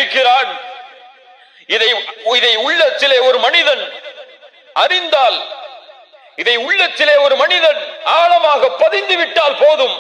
இருக்கிறான். இதை உள்ளத்திலே ஒரு மனிதன் அறிந்தால், இதை உள்ளத்திலே ஒரு மனிதன் ஆழமாக பதிந்து விட்டால் போதும்,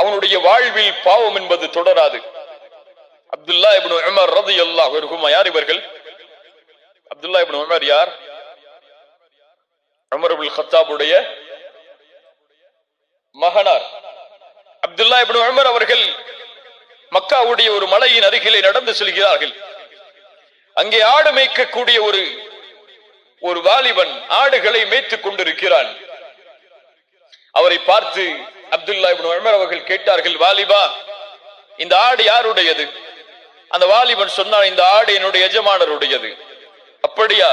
அவனுடைய வாழ்வில் பாவம் என்பது தொடராது. அப்துல்லா இப்னு உமர் ரலியல்லாஹு அன்ஹுமா யார் இவர்கள்? அப்துல்லா இப்னு உமர் யார்? உமர் இப்னு கத்தாபுடைய மகனார். அப்துல்லா இப்னு உமர் அவர்கள் மக்காவுடைய ஒரு மலையின் அருகிலே நடந்து செல்கிறார்கள். அங்கே ஆடு மேய்க்கக்கூடிய ஒரு வாலிபன் ஆடுகளை மேய்த்துக் கொண்டிருக்கிறான். அவரை பார்த்து அப்துல்லா இப்னு உமர் அவர்கள் கேட்டார்கள், வாலிபா, இந்த ஆடு யாருடையது? அந்த வாலிபன் சொன்னான், இந்த ஆடு என்னுடைய எஜமானருடையது. அப்படியா,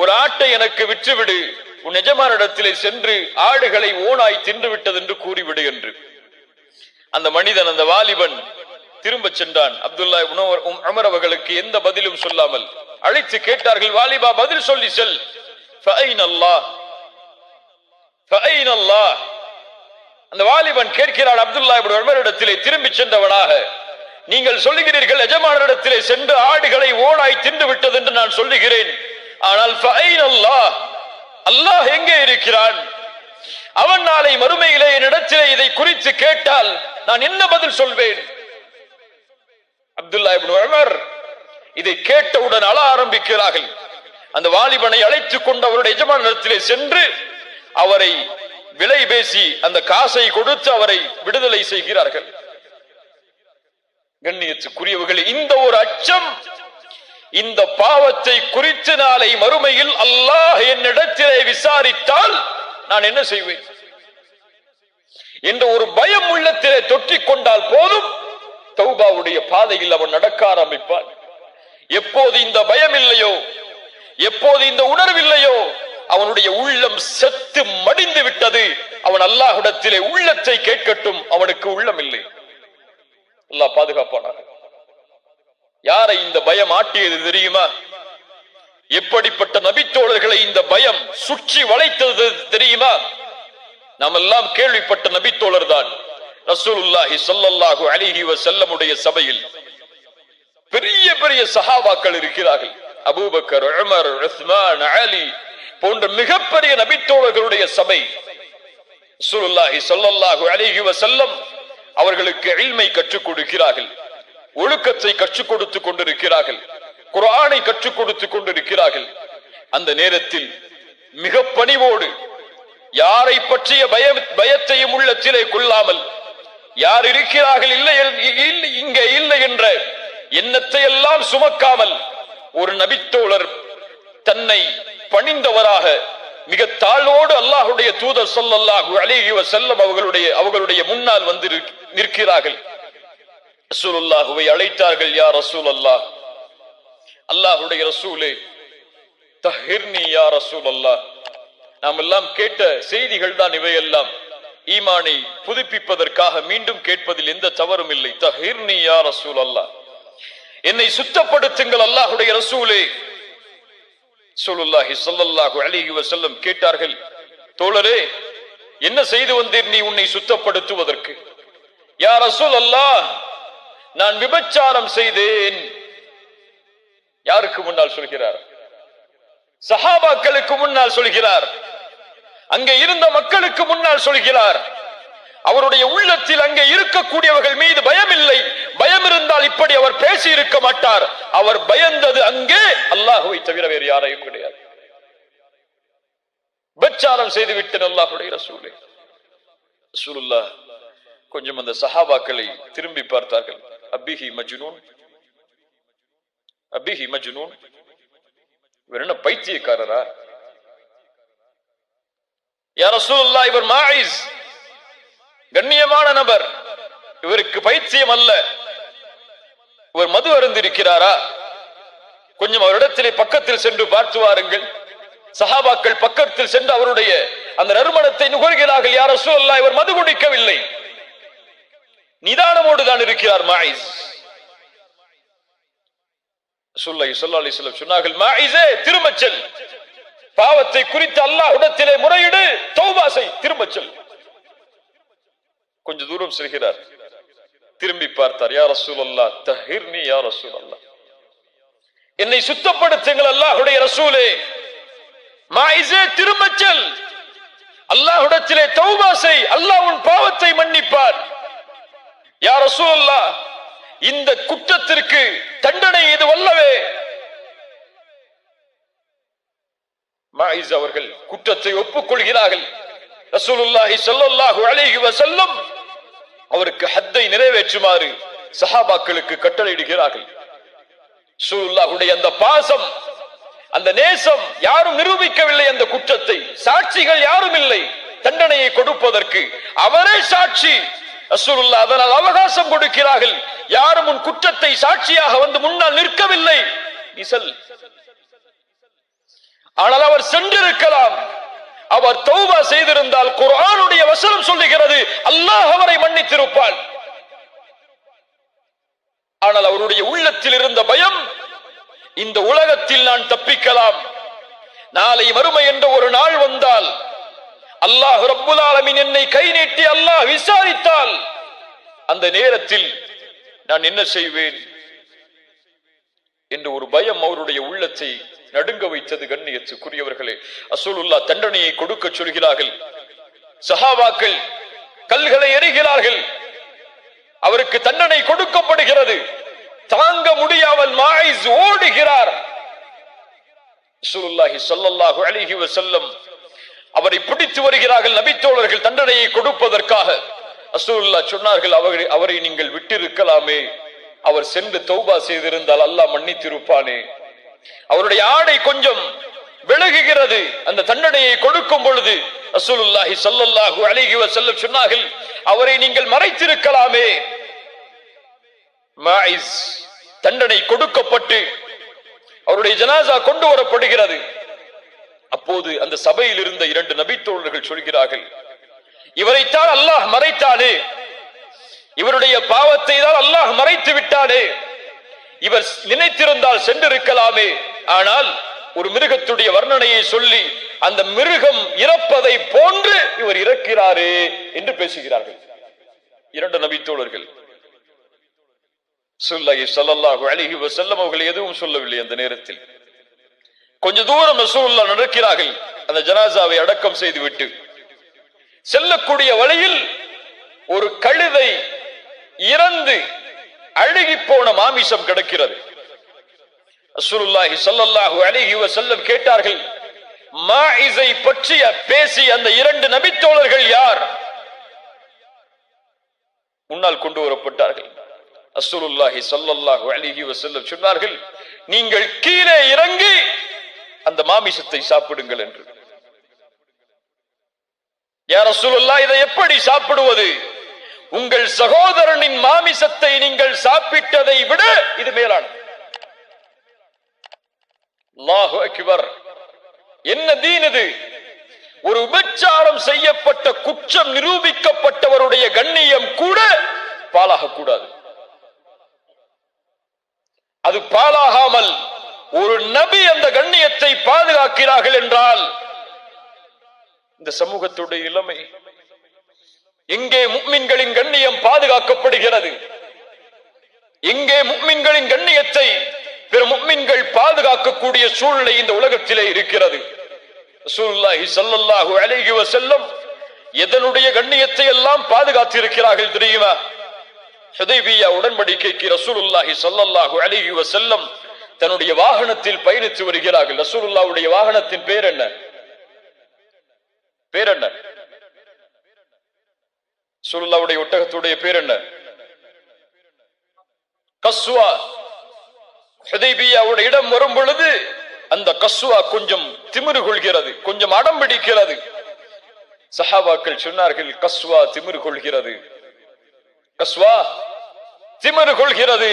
ஒரு ஆட்டை எனக்கு விற்றுவிடு, உன் எஜமானிடத்திலே சென்று ஆடுகளை ஓனாய் தின்று விட்டது என்று கூறிவிடு என்று. அந்த மனிதன், அந்த வாலிபன் திரும்ப சென்றான். அப்துல்லா இப்னு உமர் அவர்களுக்கு எந்த பதிலும் சொல்லாமல் அழைத்து கேட்டார்கள், வாலிபா, பதில் சொல்லி செல். அந்த வாலிபன் கேட்கிறான் அப்துல்லா இப்னு உமரிடத்திலே திரும்பி சென்றவனாக, நீங்கள் சொல்லுகிறீர்கள் எஜமானரிடத்திலே சென்று ஆடுகளை ஓனாய் தின்று விட்டது என்று நான் சொல்லுகிறேன், ஆனால் அல்லாஹ் எங்கே இருக்கிறான்? அவன் நாளை மறுமையிலே என்னிடத்திலே இதை குறித்து கேட்டால் நான் என்ன பதில் சொல்வேன்? அப்துல்லா இப்னு உமர் இதை கேட்டவுடன் அழ ஆரம்பிக்கிறார்கள். அந்த வாலிபனை அழைத்துக் கொண்டு அவருடைய எஜமானரிடத்திலே சென்று அவரை விலை பேசி அந்த காசை கொடுத்து அவரை விடுதலை செய்கிறார்கள். கண்ணியத்துக்குரியவர்களே, இந்த ஒரு அச்சம், இந்த பாவத்தை குறித்து நாளை மறுமையில் அல்லாஹ் என்னிடத்திலே விசாரித்தால் நான் என்ன செய்வேன் என்ற ஒரு பயம் உள்ளத்திலே தொற்றிக் கொண்டால் போதும், தௌபாவுடைய பாதையில் அவன் நடக்க ஆரம்பிப்பான். எப்போது இந்த பயம் இல்லையோ, எப்போது இந்த உணர்வில்லையோ, அவனுடைய உள்ளம் செத்து மடிந்து விட்டது. அவன் அல்லாஹ்விடத்திலே உள்ளத்தை கேட்கட்டும், அவனுக்கு உள்ளம் இல்லை. அல்லாஹ் பாதுகாப்பானாக. யாரை இந்த பயம் ஆட்டியது தெரியுமா? எப்படிப்பட்ட நபித்தோழர்களை இந்த பயம் சுற்றி வளைத்தது தெரியுமா? நாம் எல்லாம் கேள்விப்பட்ட நபித்தோழர் தான் ரசூலுல்லாஹி ஸல்லல்லாஹு அலைஹி வஸல்லமுடைய சபையில் பெரிய பெரிய சஹாபாக்கள் இருக்கிறார்கள். அபூபக்கர், உமர், உஸ்மான், அலி போன்ற மிகப்பெரிய நபித்தோழர்களுடைய சபை. ரசூலுல்லாஹி ஸல்லல்லாஹு அலைஹி வஸல்லம் அவர்களுக்கு இல்மை கற்றுக் கொடுக்கிறார்கள், ஒழுக்கத்தை கற்றுக் கொடுத்துக் கொண்டிருக்கிறார்கள், குர்ஆனை கற்றுக் கொடுத்துக் கொண்டிருக்கிறார்கள். அந்த நேரத்தில் மிக பணிவோடு, யாரை பற்றிய பயத்தையும் உள்ளத்திலே கொள்ளாமல், யார் இருக்கிறார்கள் இங்கே இல்லை என்ற எண்ணத்தை எல்லாம் சுமக்காமல், ஒரு நபித்தோழர் தன்னை பணிந்தவராக மிக தாழ்வோடு அல்லாஹ்வுடைய தூதர் ஸல்லல்லாஹு அலைஹி வஸல்லம் அவர்களுடைய முன்னால் வந்து நிற்கிறார்கள். ரசூலுல்லாஹ்வை அழைத்தார்கள், யா ரசூலல்லாஹ், அல்லாஹ்வுடைய ரசூலே, தஹிர்னி யா ரசூலல்லாஹ். நாம் எல்லாம் கேட்ட செய்திகள் தான் இவையெல்லாம். ஈமானை புதுப்பிப்பதற்காக மீண்டும் கேட்பதில் எந்த தவறும் இல்லை. தஹிர்னி யா ரசூலல்லாஹ், என்னை சுத்தப்படுத்துங்கள் அல்லாஹ்வுடைய ரசூலே. ரசூலுல்லாஹி ஸல்லல்லாஹு அலைஹி வஸல்லம் கேட்டார்கள், தோழரே, என்ன செய்து வந்தீர் நீ உன்னை சுத்தப்படுத்துவதற்கு? யா ரசூலல்லாஹ், நான் விபச்சாரம் செய்தேன். யாருக்கு முன்னால் சொல்கிறார்? சஹாபாக்களுக்கு முன்னால் சொல்கிறார், அங்கே இருந்த மக்களுக்கு முன்னால் சொல்கிறார். அவருடைய உள்ளத்தில் அங்கே இருக்கக்கூடியவர்கள் மீது பயம் இல்லை. பயம் இருந்தால் இப்படி அவர் பேசி இருக்க மாட்டார். அவர் பயந்தது அங்கே அல்லாஹ்வை தவிர வேறு யாரையும் கிடையாது. விபச்சாரம் செய்து விட்டேன் அல்லாஹ்வுடைய ரசூலே. ரசூலுல்லாஹ் கொஞ்சம் அந்த சஹாபாக்களை திரும்பி பார்த்தார்கள். அபிஹி மஜ்னூன், அபிஹி மஜ்னூன், இவர் என்ன பைத்தியக்காரரா? யா ரசூலுல்லாஹ், இவர் மாயிஸ், கண்ணியமான நபர், இவருக்கு பைத்தியம் அல்ல. இவர் மது அருந்திருக்கிறாரா? கொஞ்சம் அவரிடத்திலே பக்கத்தில் சென்று பார்த்து வாருங்கள். சஹாபாக்கள் பக்கத்தில் சென்று அவருடைய அந்த நறுமணத்தை நுகர்கிறார்கள். யா ரசூலல்லாஹ், இவர் மது குடிக்கவில்லை, நிதானமோடு தான் இருக்கிறார் மாயிஸ். ரசூலுல்லாஹி ஸல்லல்லாஹு அலைஹி வஸல்லம் சொன்னார்கள், மாயிஸே, திரும்பச் செல், பாவத்தை குறித்து அல்லாஹ்விடத்திலே முறையிடு, தௌபா செய், திரும்பச் செல். கொஞ்ச தூரம் செல்கிறார், திரும்பி பார்த்தார். யா ரசூலல்லாஹ், தஹிர்னி யா ரசூலல்லாஹ், என்னை சுத்தப்படுத்துங்கள் அல்லாஹ்வுடைய ரசூலே, மாயிஸே திரும்பச் செல், அல்லாஹ்விடத்திலே தௌபா செய், அல்லாஹ் உன் பாவத்தை மன்னிப்பார். யா ரசூலல்லாஹ், இந்த குற்றத்திற்கு தண்டனை இது வல்லவே. மாயிஸ் அவர்கள் குற்றத்தை ஒப்புக்கொள்கிறார்கள். ரசூலுல்லாஹி ஸல்லல்லாஹு அலைஹி வஸல்லம் அவருக்கு ஹத்தை நிறைவேற்றுமாறு சஹாபாக்களுக்கு கட்டளையிடுகிறார்கள். ரசூலுல்லாஹுடைய அந்த பாசம், அந்த நேசம் யாரும் நிரூபிக்கவில்லை. அந்த குற்றத்தை சாட்சிகள் யாரும் இல்லை தண்டனையை கொடுப்பதற்கு, அவரே சாட்சி. ரசூலுல்லாஹ் அதனால் அவகாசம் கொடுக்கிறார்கள். யாரும் உன் குற்றத்தை சாட்சியாக வந்து முன்னால் நிற்கவில்லை, நீ செல். ஆனால் அவர் சென்றிருக்கலாம். அவர் தௌபா செய்திருந்தால் குர்ஆனுடைய வசனம் சொல்லுகிறது, அல்லாஹ் அவரை மன்னித்திருப்பான். ஆனால் அவருடைய உள்ளத்தில் இருந்த பயம், இந்த உலகத்தில் நான் தப்பிக்கலாம், நாளை மறுமை என்ற ஒரு நாள் வந்தால் அல்லாஹ் ரப்புல் ஆலமீன் என்னை கை நீட்டி அல்லாஹ் விசாரித்தால் அந்த நேரத்தில் நான் என்ன செய்வேன் என்ற ஒரு பயம் அவருடைய உள்ளத்தை நடுங்க வைத்தது. கண்ணியத்துக்குரியவர்களே, ரசூலுல்லாஹ் தண்டனையை கொடுக்க சொல்கிறார்கள். சஹாபாக்கள் கல்களை எறிகிறார்கள். அவருக்கு தண்டனை கொடுக்கப்படுகிறது. தாங்க முடியாமல் மாயிஸ் ஓடுகிறார். ரசூலுல்லாஹி ஸல்லல்லாஹு அலைஹி வஸல்லம் அவரை பிடித்து வருகிறார்கள் நபித்தோழர்கள் தண்டனையை கொடுப்பதற்காக. ரசூலுல்லாஹ் சொன்னார்கள், அவரை நீங்கள் விட்டிருக்கலாமே, அவர் சென்று தௌபா செய்திருந்தால் அல்லாஹ் மன்னித்திருப்பானே. அவருடைய ஆடை கொஞ்சம் விலகுகிறது. அந்த தண்டனையை கொடுக்கும் பொழுது ரசூலுல்லாஹி ஸல்லல்லாஹு அலைஹி வஸல்லம் சொன்னார்கள், அவரை நீங்கள் மறைத்திருக்கலாமே. மாயிஸ் தண்டனை கொடுக்கப்பட்டு அவருடைய ஜனாசா கொண்டு வரப்படுகிறது. அப்போது அந்த சபையில் இருந்த 2 நபித்தோழர்கள் சொல்கிறார்கள், இவரைத்தான் அல்லாஹ் மறைத்தானே, இவருடைய பாவத்தை தான் அல்லாஹ் மறைத்து விட்டானே, இவர் நினைத்திருந்தால் சென்றிருக்கலாமே. ஆனால் ஒரு மிருகத்துடைய வர்ணனையை சொல்லி அந்த மிருகம் இறப்பதை போன்று இவர் இறக்கிறாரே என்று பேசுகிறார்கள் 2 நபித்தோழர்கள். ஸல்லல்லாஹு அலைஹி வஸல்லம் அவர்கள் எதுவும் சொல்லவில்லை. அந்த நேரத்தில் கொஞ்ச தூரம் ரசூலுல்லாஹ் நடக்கிறார்கள். அந்த ஜனாசாவை அடக்கம் செய்துவிட்டு செல்லக்கூடிய வழியில் ஒரு கழுதை இறந்து அழுகி போன மாமிசம் கிடக்கிறது. ரசூலுல்லாஹி ஸல்லல்லாஹு அலைஹி வஸல்லம் கேட்டார்கள், மாயிஸை பற்றி பேசிய அந்த 2 நபித்தோழர்கள் யார்? முன்னால் கொண்டு வரப்பட்டார்கள். ரசூலுல்லாஹி ஸல்லல்லாஹு அலைஹி வஸல்லம் சொன்னார்கள், நீங்கள் கீழே இறங்கி அந்த மாமிசத்தை சாப்பிடுங்கள் என்று. யா ரசூலுல்லாஹ், இதை எப்படி சாப்பிடுவது? உங்கள் சகோதரனின் மாமிசத்தை நீங்கள் சாப்பிட்டதை விட இது மேலான. அல்லாஹு அக்பர். என்ன தீன் இது? ஒரு விபச்சாரம் செய்யப்பட்ட குற்றம் நிரூபிக்கப்பட்டவருடைய கண்ணியம் கூட பாழாக கூடாது. அது பாழாகாமல் ஒரு நபி அந்த கண்ணியத்தை பாதுகாக்கிறார்கள் என்றால் இந்த சமூகத்துடைய நிலைமை எங்கே முஃமின்களின் கண்ணியம் பாதுகாக்கப்படுகிறது? எங்கே முஃமின்களின் கண்ணியத்தை பிற முஃமின்கள் பாதுகாக்கக்கூடிய சூழ்நிலை இந்த உலகத்திலே இருக்கிறது? ரசூலுல்லாஹி ஸல்லல்லாஹு அலைஹி வஸல்லம் எதனுடைய கண்ணியத்தை எல்லாம் பாதுகாத்திருக்கிறார்கள் தெரியுமா? ஹுதைபியா உடன்படிக்கைக்கு ரசூலுல்லாஹி ஸல்லல்லாஹு அலைஹி வஸல்லம் தன்னுடைய வாகனத்தில் பயணித்து வருகிறார்கள். ரசூலுல்லாஹ்வுடைய வாகனத்தின் பேர் என்ன? பேர் என்ன? ரசூலுல்லாஹ்வுடைய ஒட்டகத்துடைய பேர் என்ன? கஸ்வா. ஹுதைபியாவுடைய இடம் வரும் பொழுது அந்த கஸ்வா கொஞ்சம் திமிரு கொள்கிறது, கொஞ்சம் அடம் பிடிக்கிறது. சஹாபாக்கள் சொன்னார்கள், கஸ்வா திமிரு கொள்கிறது, கஸ்வா திமிரு கொள்கிறது,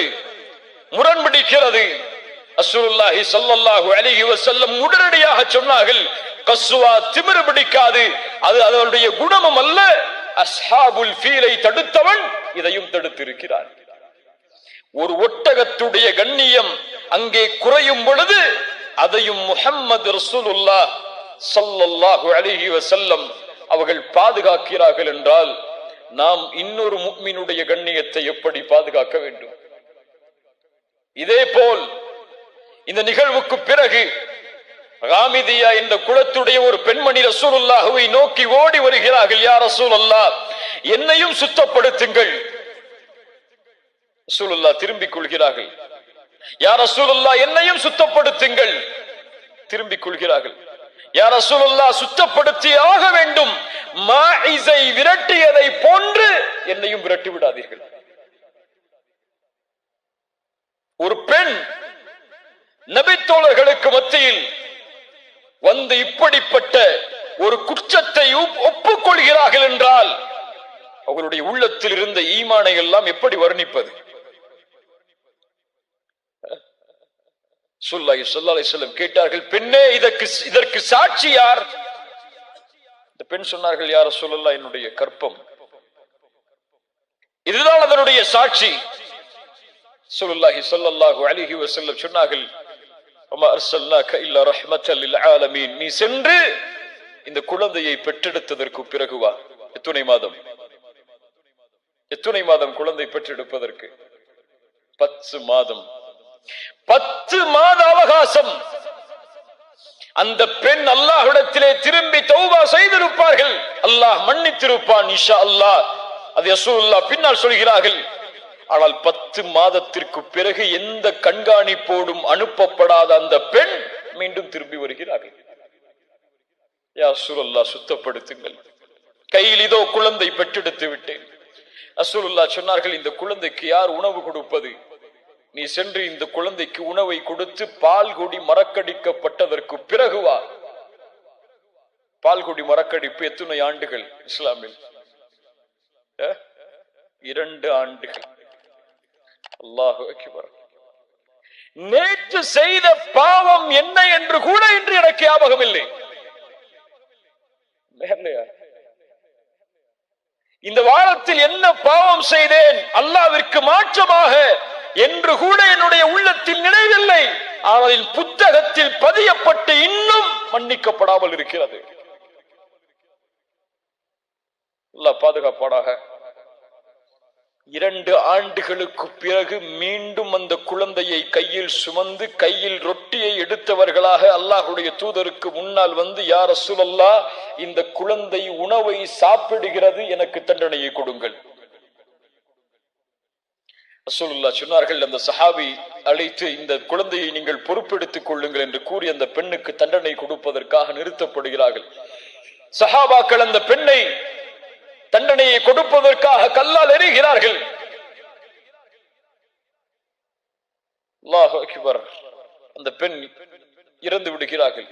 முரண்பிடிக்கிறது. ரசூலுல்லாஹி ஸல்லல்லாஹு அலைஹி வஸல்லம் உடனடியாக சொன்னார்கள், கஸ்வா திமிரு பிடிக்காது, அது அதனுடைய குணமும் அல்ல. அஸ்ஹாபுல் ஃபீலை தடுத்தவன் இதையும் தடுத்திருக்கிறான். ஒரு ஒட்டகத்துடைய கண்ணியம் அங்கே குறையும் பொழுது அதையும் முஹம்மது ரசூலுல்லாஹ் ஸல்லல்லாஹு அலைஹி வஸல்லம் அவர்கள் பாதுகாக்கிறார்கள் என்றால் நாம் இன்னொரு முஃமினுடைய கண்ணியத்தை எப்படி பாதுகாக்க வேண்டும்? இதே போல் இந்த நிகழ்வுக்கு பிறகு காமிதியா இந்த குலத்துடைய ஒரு பெண்மணி ரசூலுல்லாஹ்வை நோக்கி ஓடி வருகிறார்கள். யா ரசூலல்லாஹ், என்னையும் சுத்தப்படுத்துங்கள். ரசூலுல்லாஹ் திரும்பிக் கொள்கிறார்கள். யா ரசூலுல்லாஹ், என்னையும் சுத்தப்படுத்துங்கள். திரும்பிக் கொள்கிறார்கள். யா ரசூலுல்லாஹ், சுத்தப்படுத்தி ஆக வேண்டும். மாஇஸை விரட்டியதை போன்று என்னையும் விரட்டி விடாதீர்கள். ஒரு பெண் நபித்தோழர்களுக்கு மத்தியில் வந்து இப்படிப்பட்ட ஒரு குற்றத்தை ஒப்புக்கொள்கிறார்கள் என்றால் அவர்களுடைய உள்ளத்தில் இருந்த ஈமானை எல்லாம் எப்படி வர்ணிப்பது? ஸல்லல்லாஹு அலைஹி வஸல்லம் கேட்டார்கள், பெண்ணே, இதற்கு சாட்சி யார்? இந்த பெண் சொன்னார்கள், யா ரசூலல்லாஹ், என்னுடைய கற்பம், இதுதான் அதனுடைய சாட்சி. ஸல்லல்லாஹு அலைஹி வஸல்லம் சொன்னார்கள், வமா அர்ஸல்னாக இல்லா ரஹ்மத்தல் லில் ஆலமீன். நீ சென்று இந்த குழந்தையை பெற்றெடுத்ததற்கு பிறகு வா. எத்தனை மாதம்? எத்தனை மாதம் குழந்தை பெற்றெடுப்பதற்கு? 10 மாதம். 10 மாத அவகாசம். அந்த பெண் அல்லாஹ்விடத்திலே திரும்பி தௌபா செய்திருப்பார்கள், அல்லாஹ் மன்னித்திருப்பான் இன்ஷா அல்லாஹ். அது ரசூலுல்லாஹ் பின்னால் சொல்கிறார்கள். ஆனால் 10 மாதத்திற்கு பிறகு எந்த கண்காணிப்போடும் அனுப்பப்படாத அந்த பெண் மீண்டும் திரும்பி வருகிறார்கள். யா ரசூலுல்லாஹ், சுத்தப்படுத்துங்கள். கையில் இதோ குழந்தை பெற்றெடுத்து விட்டேன். ரசூலுல்லாஹ் சொன்னார்கள், இந்த குழந்தைக்கு யார் உணவு கொடுப்பது? நீ சென்று இந்த குழந்தைக்கு உணவை கொடுத்து பால்குடி மறக்கடிக்கப்பட்டதற்கு பிறகு வா. பால்குடி மறக்கடிப்பு எத்தனை ஆண்டுகள் இஸ்லாமில்? 2 ஆண்டுகள். அல்லாஹு அக்பர். நேற்று செய்த பாவம் என்ன என்று கூட இன்று எனக்கு ஞாபகம் இல்லை. இந்த வாரத்தில் என்ன பாவம் செய்தேன் அல்லாஹ்விற்கு மாற்றமாக என்று கூட என்னுடைய உள்ளத்தில் நினைவில்லை. ஆனால் புத்தகத்தில் பதியப்பட்டு இன்னும் மன்னிக்கப்படாமல் இருக்கிறது. அல்லாஹ் பாதுகாப்பானாக. 2 ஆண்டுகளுக்கு பிறகு மீண்டும் அந்த குழந்தையை கையில் சுமந்து கையில் ரொட்டியை எடுத்தவர்களாக அல்லாஹ்வுடைய தூதருக்கு முன்னால் வந்து, யா ரசூலல்லாஹ், இந்த குழந்தை உணவை சாப்பிடுகிறது, எனக்கு தண்டனையை கொடுங்கள். ரசூலுல்லாஹ் சொன்னார்கள், அந்த சஹாபி அழைத்து, இந்த குழந்தையை நீங்கள் பொறுப்பெடுத்துக் கொள்ளுங்கள் என்று கூறி அந்த பெண்ணுக்கு தண்டனை கொடுப்பதற்காக நிறுத்தப்படுகிறார்கள். சஹாபாக்கள் அந்த பெண்ணை தண்டனையை கொடுப்பதற்காக கல்லால் எறிகிறார்கள். அல்லாஹு அக்பர். அந்த பெண் இறந்து விடுகிறார்கள்.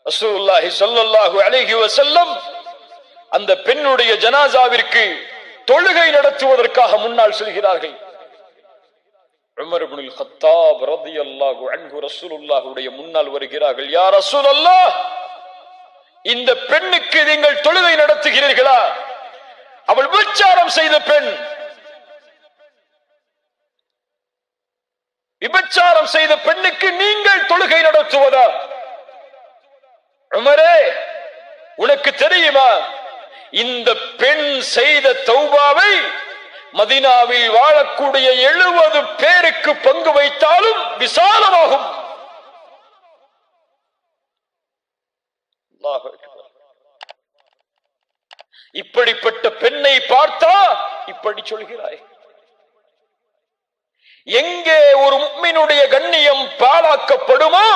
ரசூலுல்லாஹி ஸல்லல்லாஹு அலைஹி வஸல்லம் அந்த பெண்ணுடைய ஜனாசாவிற்கு தொழுகை நடத்துவதற்காக முன்னால் செல்கிறார்கள். உமர் இப்னுல் கத்தாப் ரலியல்லாஹு அன்ஹு ரசூலுல்லாஹுடைய முன்னால் வருகிறார்கள். யா ரசூலல்லாஹ், இந்த பெண்ணுக்கு நீங்கள் தொழுகை நடத்துகிறீர்களா? அவள் விபச்சாரம் செய்த பெண். விபச்சாரம் செய்த பெண்ணுக்கு நீங்கள் தொழுகை நடத்துவதா? உமரே, உனக்கு தெரியுமா, இந்த பெண் செய்த தௌபாவை மதீனாவில் வாழக்கூடிய 70 பேருக்கு பங்கு வைத்தாலும் விசாலமாகும். இப்படிப்பட்ட பெண்ணை பார்த்தா இப்படி சொல்கிறாய்? எங்கே ஒரு முஃமினுடைய கண்ணியம் பாழாக்கப்படுமோ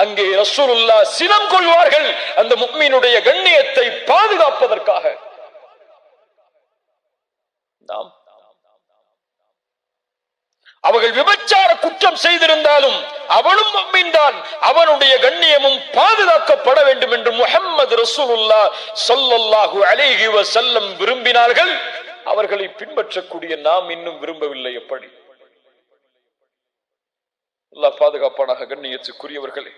அங்கே ரசூலுல்லாஹ் சினம் கொள்வார்கள், அந்த முஃமினுடைய கண்ணியத்தை பாதுகாப்பதற்காக. அவர்கள் விபச்சார குற்றம் செய்திருந்தாலும் அவனும் முஃமின் தான், அவனுடைய கண்ணியமும் பாதுகாக்கப்பட வேண்டும் என்று முஹம்மது ரசூலுல்லாஹ் ஸல்லல்லாஹு அலைஹி வஸல்லம் விரும்பினார்கள். அவர்களை பின்பற்றக்கூடிய நாம் இன்னும் விரும்பவில்லை. எப்படி? அல்லாஹ் பாதுகாப்பானாக. கண்ணியத்துக்குரியவர்களே,